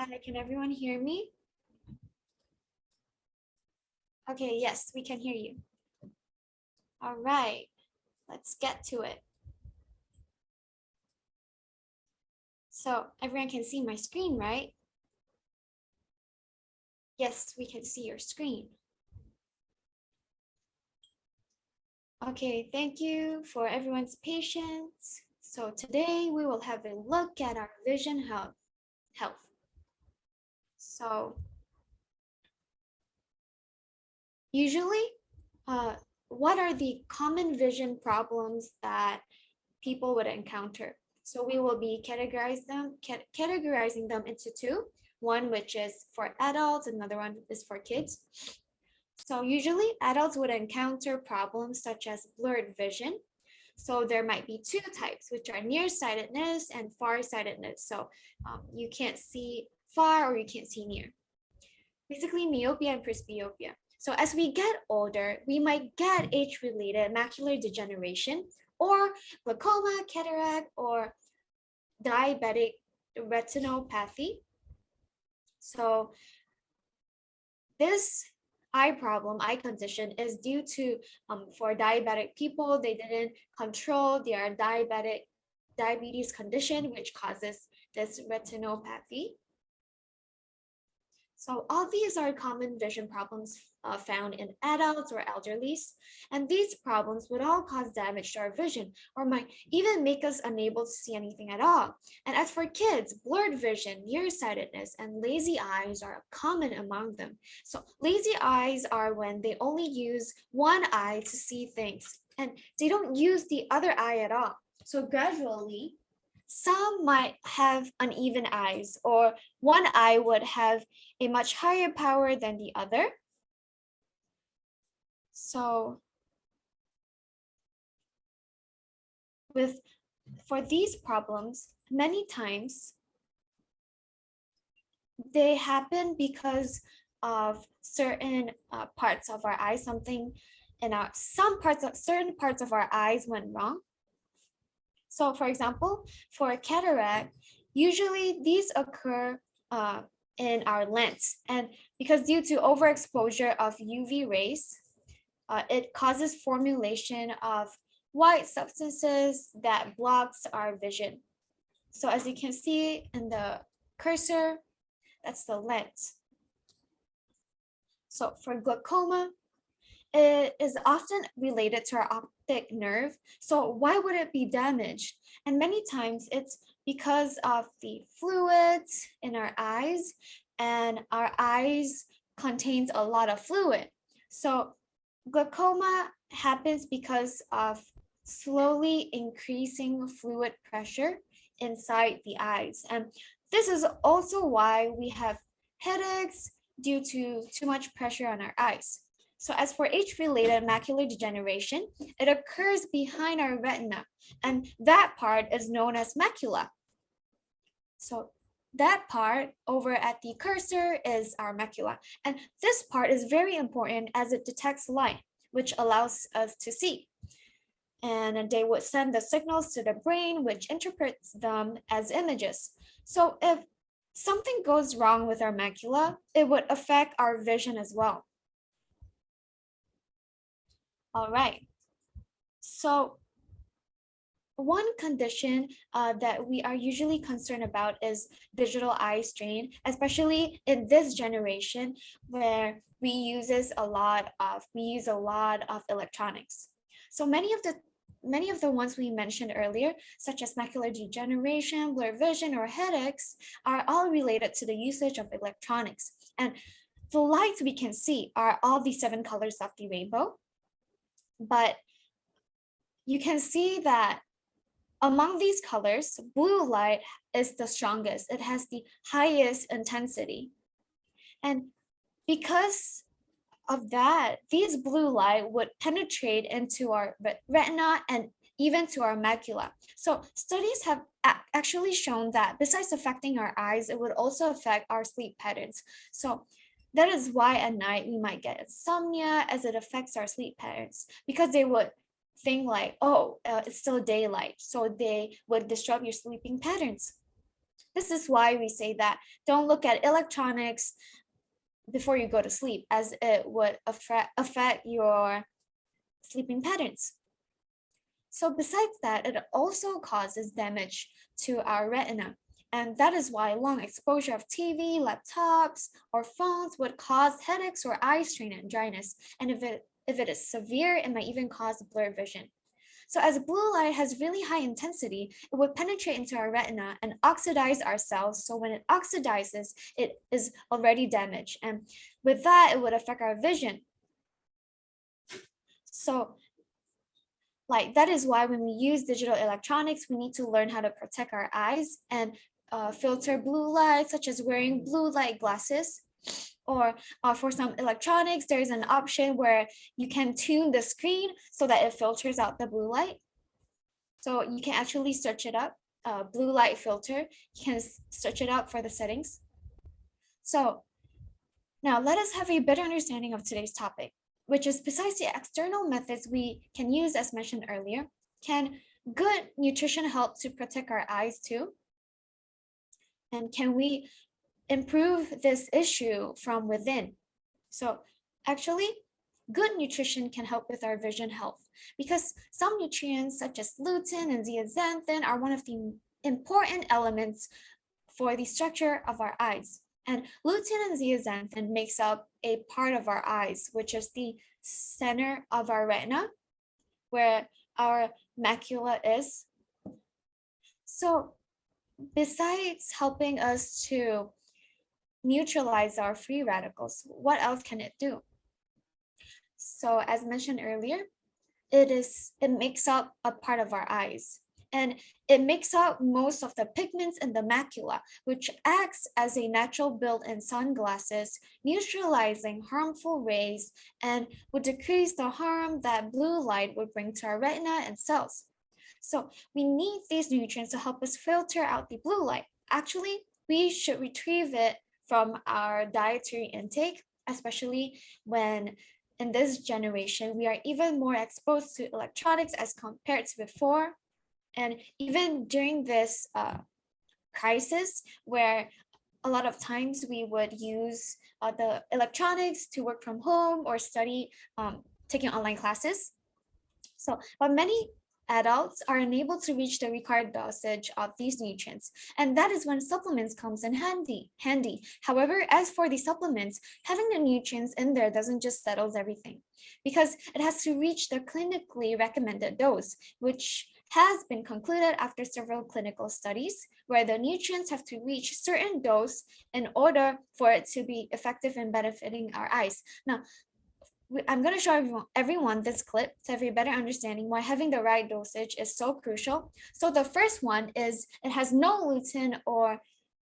Hi, can everyone hear me? Okay, yes, we can hear you. All right, let's get to it. So everyone can see my screen, right? Yes, we can see your screen. Okay, thank you for everyone's patience. So today we will have a look at our vision health. So usually, what are the common vision problems that people would encounter? So we will be categorizing them into two. One which is for adults, another one is for kids. So usually adults would encounter problems such as blurred vision. So there might be two types, which are nearsightedness and farsightedness. So you can't see far or you can't see near. Basically myopia and presbyopia. So as we get older, we might get age-related macular degeneration or glaucoma, cataract, or diabetic retinopathy. So this eye condition is due to, for diabetic people, they didn't control their diabetes condition, which causes this retinopathy. So all these are common vision problems found in adults or elderlies, and these problems would all cause damage to our vision or might even make us unable to see anything at all. And as for kids, blurred vision, nearsightedness, and lazy eyes are common among them. So lazy eyes are when they only use one eye to see things and they don't use the other eye at all. So gradually, some might have uneven eyes, or one eye would have a much higher power than the other. So for these problems, many times they happen because of certain parts of our eye. Certain parts of our eyes went wrong. So for example, for cataract, usually these occur in our lens, and because due to overexposure of UV rays, it causes formulation of white substances that blocks our vision. So as you can see in the cursor, that's the lens. So for glaucoma, it is often related to our optic nerve. So why would it be damaged? And many times it's because of the fluids in our eyes, and our eyes contains a lot of fluid. So glaucoma happens because of slowly increasing fluid pressure inside the eyes. And this is also why we have headaches due to too much pressure on our eyes. So as for age-related macular degeneration, it occurs behind our retina, and that part is known as macula. So that part over at the cursor is our macula. And this part is very important as it detects light, which allows us to see. And they would send the signals to the brain, which interprets them as images. So if something goes wrong with our macula, it would affect our vision as well. All right, so one condition that we are usually concerned about is digital eye strain, especially in this generation where we use a lot of electronics. So many of the ones we mentioned earlier, such as macular degeneration, blurred vision, or headaches, are all related to the usage of electronics. And the lights we can see are all the 7 colors of the rainbow. But you can see that among these colors, blue light is the strongest. It has the highest intensity. And because of that, these blue light would penetrate into our retina and even to our macula. So studies have actually shown that besides affecting our eyes, it would also affect our sleep patterns. So that is why at night we might get insomnia, as it affects our sleep patterns, because they would think like, it's still daylight, so they would disrupt your sleeping patterns. This is why we say that don't look at electronics before you go to sleep, as it would affect your sleeping patterns. So besides that, it also causes damage to our retina. And that is why long exposure of TV, laptops, or phones would cause headaches or eye strain and dryness. And if it is severe, it might even cause blurred vision. So as blue light has really high intensity, it would penetrate into our retina and oxidize our cells. So when it oxidizes, it is already damaged. And with that, it would affect our vision. So that is why when we use digital electronics, we need to learn how to protect our eyes and filter blue light, such as wearing blue light glasses. Or for some electronics, there is an option where you can tune the screen so that it filters out the blue light. So you can actually search it up, blue light filter. You can search it up for the settings. So now let us have a better understanding of today's topic, which is besides the external methods we can use as mentioned earlier, can good nutrition help to protect our eyes too? And can we improve this issue from within? So actually, good nutrition can help with our vision health because some nutrients such as lutein and zeaxanthin are one of the important elements for the structure of our eyes. And lutein and zeaxanthin makes up a part of our eyes, which is the center of our retina, where our macula is. So besides helping us to neutralize our free radicals, what else can it do? So as mentioned earlier, it makes up a part of our eyes, and it makes up most of the pigments in the macula, which acts as a natural built-in sunglasses, neutralizing harmful rays and would decrease the harm that blue light would bring to our retina and cells. So we need these nutrients to help us filter out the blue light. Actually, we should retrieve it from our dietary intake, especially when in this generation, we are even more exposed to electronics as compared to before. And even during this crisis, where a lot of times we would use the electronics to work from home or study, taking online classes. So, but many adults are unable to reach the required dosage of these nutrients, and that is when supplements comes in handy. However, as for the supplements, having the nutrients in there doesn't just settle everything, because it has to reach the clinically recommended dose, which has been concluded after several clinical studies, where the nutrients have to reach certain dose in order for it to be effective in benefiting our eyes. Now, I'm going to show everyone this clip to have a better understanding why having the right dosage is so crucial. So the first one is it has no lutein or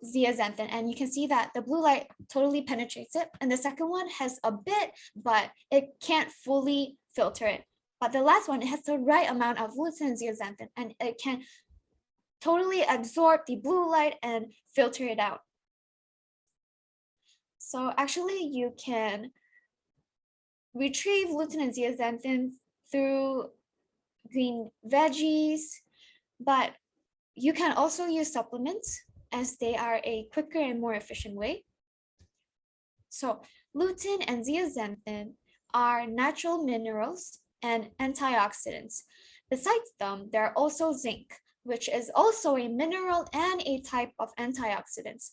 zeaxanthin, and you can see that the blue light totally penetrates it. And the second one has a bit, but it can't fully filter it. But the last one, it has the right amount of lutein and zeaxanthin, and it can totally absorb the blue light and filter it out. So actually, you can retrieve lutein and zeaxanthin through green veggies, but you can also use supplements as they are a quicker and more efficient way. So lutein and zeaxanthin are natural minerals and antioxidants. Besides them, there are also zinc, which is also a mineral and a type of antioxidants.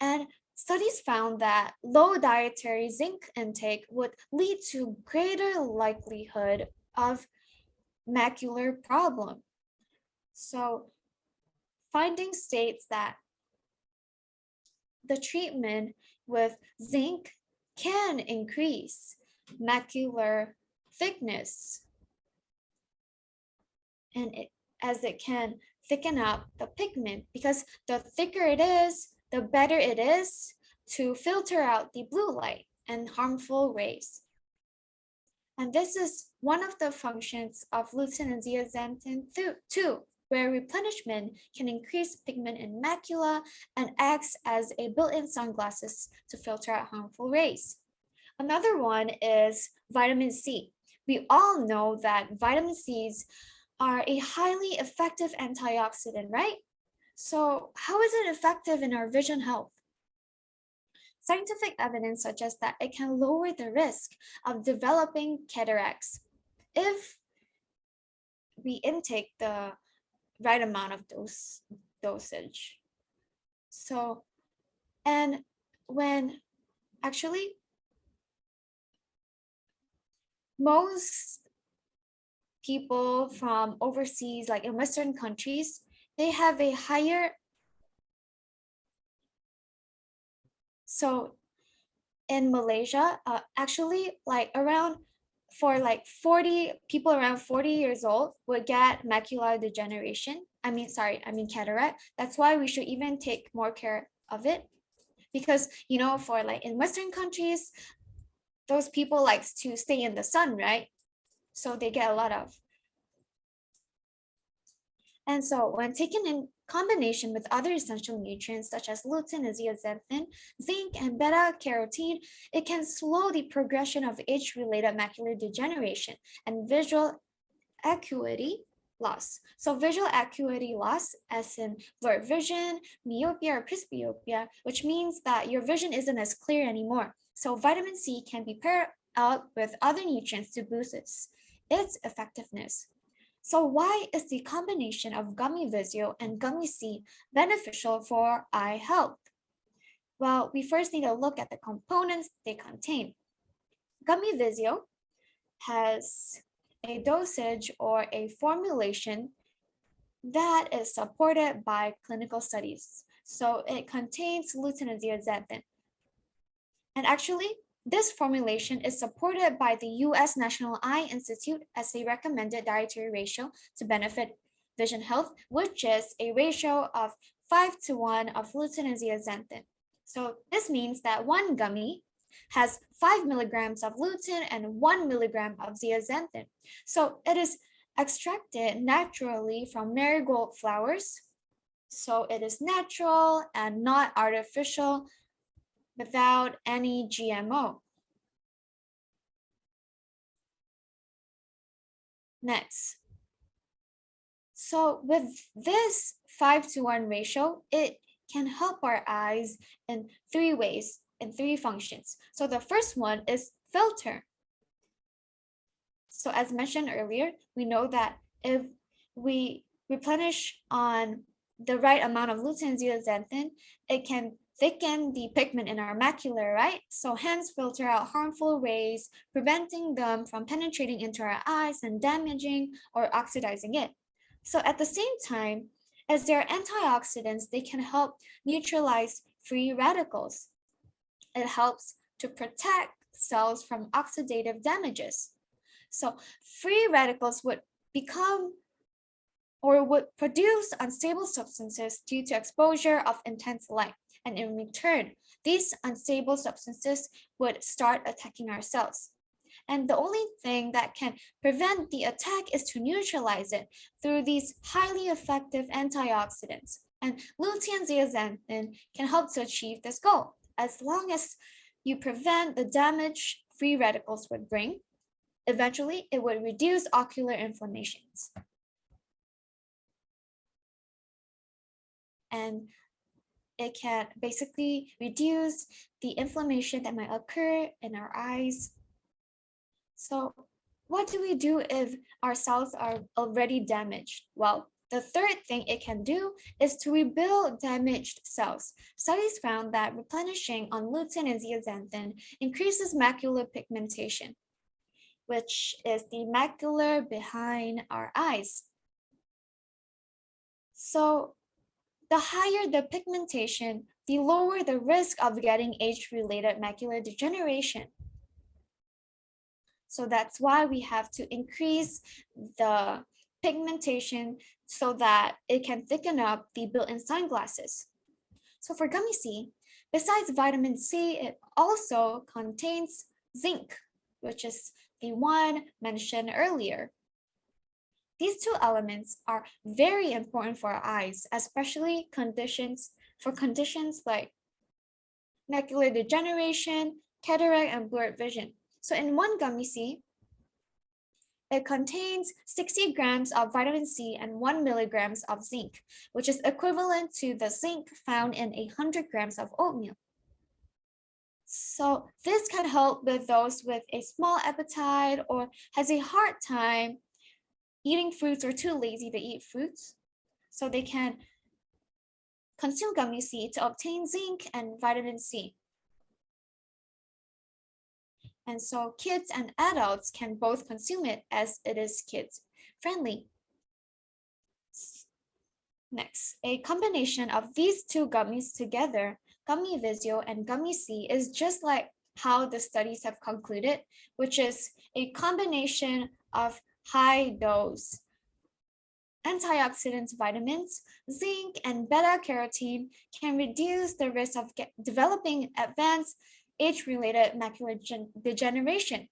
And studies found that low dietary zinc intake would lead to greater likelihood of macular problem. So findings states that the treatment with zinc can increase macular thickness, and as it can thicken up the pigment, because the thicker it is, the better it is to filter out the blue light and harmful rays. And this is one of the functions of lutein and zeaxanthin too, where replenishment can increase pigment in macula and acts as a built-in sunglasses to filter out harmful rays. Another one is vitamin C. We all know that vitamin C's are a highly effective antioxidant, right? So how is it effective in our vision health? Scientific evidence suggests that it can lower the risk of developing cataracts if we intake the right amount of dosage. So, and when actually most people from overseas, like in Western countries, they have a higher. So in Malaysia, actually like around for like 40 people around 40 years old would get macular degeneration. I mean cataract. That's why we should even take more care of it. Because, you know, for like in Western countries, those people likes to stay in the sun, right? So they get a lot of. And so when taken in combination with other essential nutrients such as lutein and zeaxanthin, zinc, and beta-carotene, it can slow the progression of age-related macular degeneration and visual acuity loss. So visual acuity loss, as in blurred vision, myopia, or presbyopia, which means that your vision isn't as clear anymore. So vitamin C can be paired out with other nutrients to boost its effectiveness. So why is the combination of Gummy Vizio and Gummy C beneficial for eye health? Well, we first need to look at the components they contain. Gummy Vizio has a dosage or a formulation that is supported by clinical studies. So it contains lutein and zeaxanthin. And actually, this formulation is supported by the US National Eye Institute as a recommended dietary ratio to benefit vision health, which is a ratio of 5:1 of lutein and zeaxanthin. So this means that one gummy has 5 milligrams of lutein and 1 milligram of zeaxanthin. So it is extracted naturally from marigold flowers. So it is natural and not artificial, without any GMO. Next. So with this 5:1 ratio, it can help our eyes in 3 ways, in 3 functions. So the first one is filter. So as mentioned earlier, we know that if we replenish on the right amount of lutein and zeaxanthin, it can thicken the pigment in our macula, right? So hence filter out harmful rays, preventing them from penetrating into our eyes and damaging or oxidizing it. So at the same time, as they are antioxidants, they can help neutralize free radicals. It helps to protect cells from oxidative damages. So free radicals would become or would produce unstable substances due to exposure of intense light. And in return, these unstable substances would start attacking our cells. And the only thing that can prevent the attack is to neutralize it through these highly effective antioxidants. And lutein and zeaxanthin can help to achieve this goal. As long as you prevent the damage free radicals would bring, eventually it would reduce ocular inflammations. And it can basically reduce the inflammation that might occur in our eyes. So what do we do if our cells are already damaged? Well, the third thing it can do is to rebuild damaged cells. Studies found that replenishing on lutein and zeaxanthin increases macular pigmentation, which is the macula behind our eyes. So the higher the pigmentation, the lower the risk of getting age-related macular degeneration. So that's why we have to increase the pigmentation so that it can thicken up the built-in sunglasses. So for Gummy C, besides vitamin C, it also contains zinc, which is the one mentioned earlier. These 2 elements are very important for our eyes, especially conditions like macular degeneration, cataract, and blurred vision. So in one Gummy C, it contains 60 grams of vitamin C and 1 milligrams of zinc, which is equivalent to the zinc found in 100 grams of oatmeal. So this can help with those with a small appetite or has a hard time eating fruits or too lazy to eat fruits. So they can consume gummy C to obtain zinc and vitamin C. And so kids and adults can both consume it as it is kids friendly. Next, a combination of these two gummies together, Gummy Vizio and Gummy C, is just like how the studies have concluded, which is a combination of high dose antioxidants, vitamins, zinc, and beta-carotene can reduce the risk of developing advanced age-related macular degeneration.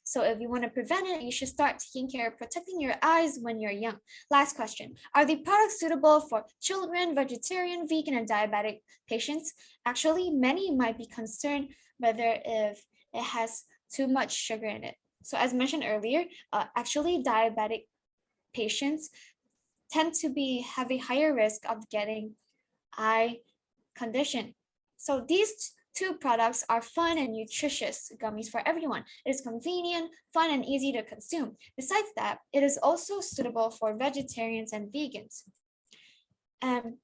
So if you want to prevent it, you should start taking care of protecting your eyes when you're young. Last question. Are the products suitable for children, vegetarian, vegan, and diabetic patients? Actually, many might be concerned whether if it has too much sugar in it. So as mentioned earlier, actually diabetic patients tend to have a higher risk of getting eye condition. So these two products are fun and nutritious gummies for everyone. It is convenient, fun, and easy to consume. Besides that, it is also suitable for vegetarians and vegans. And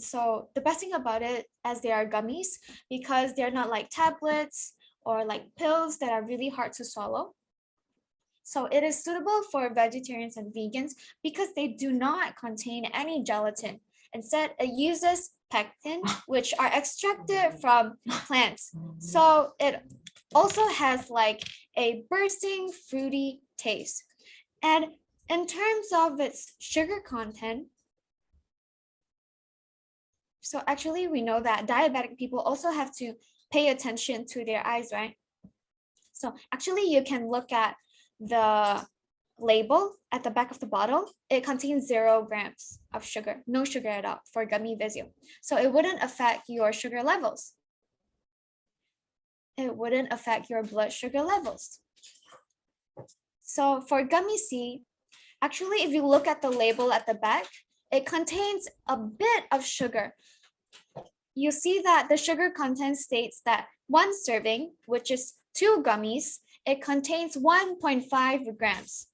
so the best thing about it, as they are gummies, because they're not like tablets or like pills that are really hard to swallow. So it is suitable for vegetarians and vegans because they do not contain any gelatin. Instead, it uses pectin, which are extracted from plants. So it also has like a bursting fruity taste. And in terms of its sugar content, so actually we know that diabetic people also have to pay attention to their eyes, right? So actually you can look at the label at the back of the bottle. It contains 0 grams of sugar, no sugar at all for Gummy Vizio. So it wouldn't affect your sugar levels. It wouldn't affect your blood sugar levels. So for Gummy C, actually, if you look at the label at the back, it contains a bit of sugar. You see that the sugar content states that 1 serving, which is 2 gummies, it contains 1.5 grams.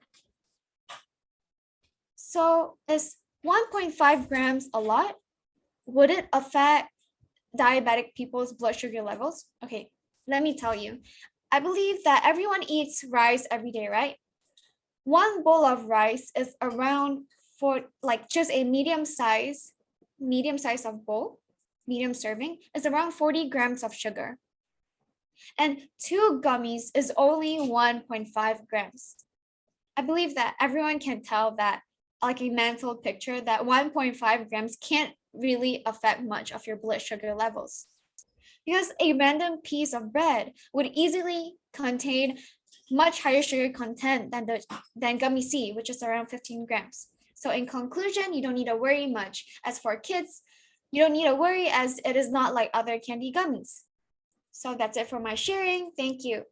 So is 1.5 grams a lot? Would it affect diabetic people's blood sugar levels? Okay, let me tell you. I believe that everyone eats rice every day, right? 1 bowl of rice is around just a medium size of bowl, medium serving, is around 40 grams of sugar. And 2 gummies is only 1.5 grams. I believe that everyone can tell that, like a mental picture, that 1.5 grams can't really affect much of your blood sugar levels. Because a random piece of bread would easily contain much higher sugar content than Gummy C, which is around 15 grams. So in conclusion, you don't need to worry much. As for kids, you don't need to worry as it is not like other candy gummies. So that's it for my sharing. Thank you.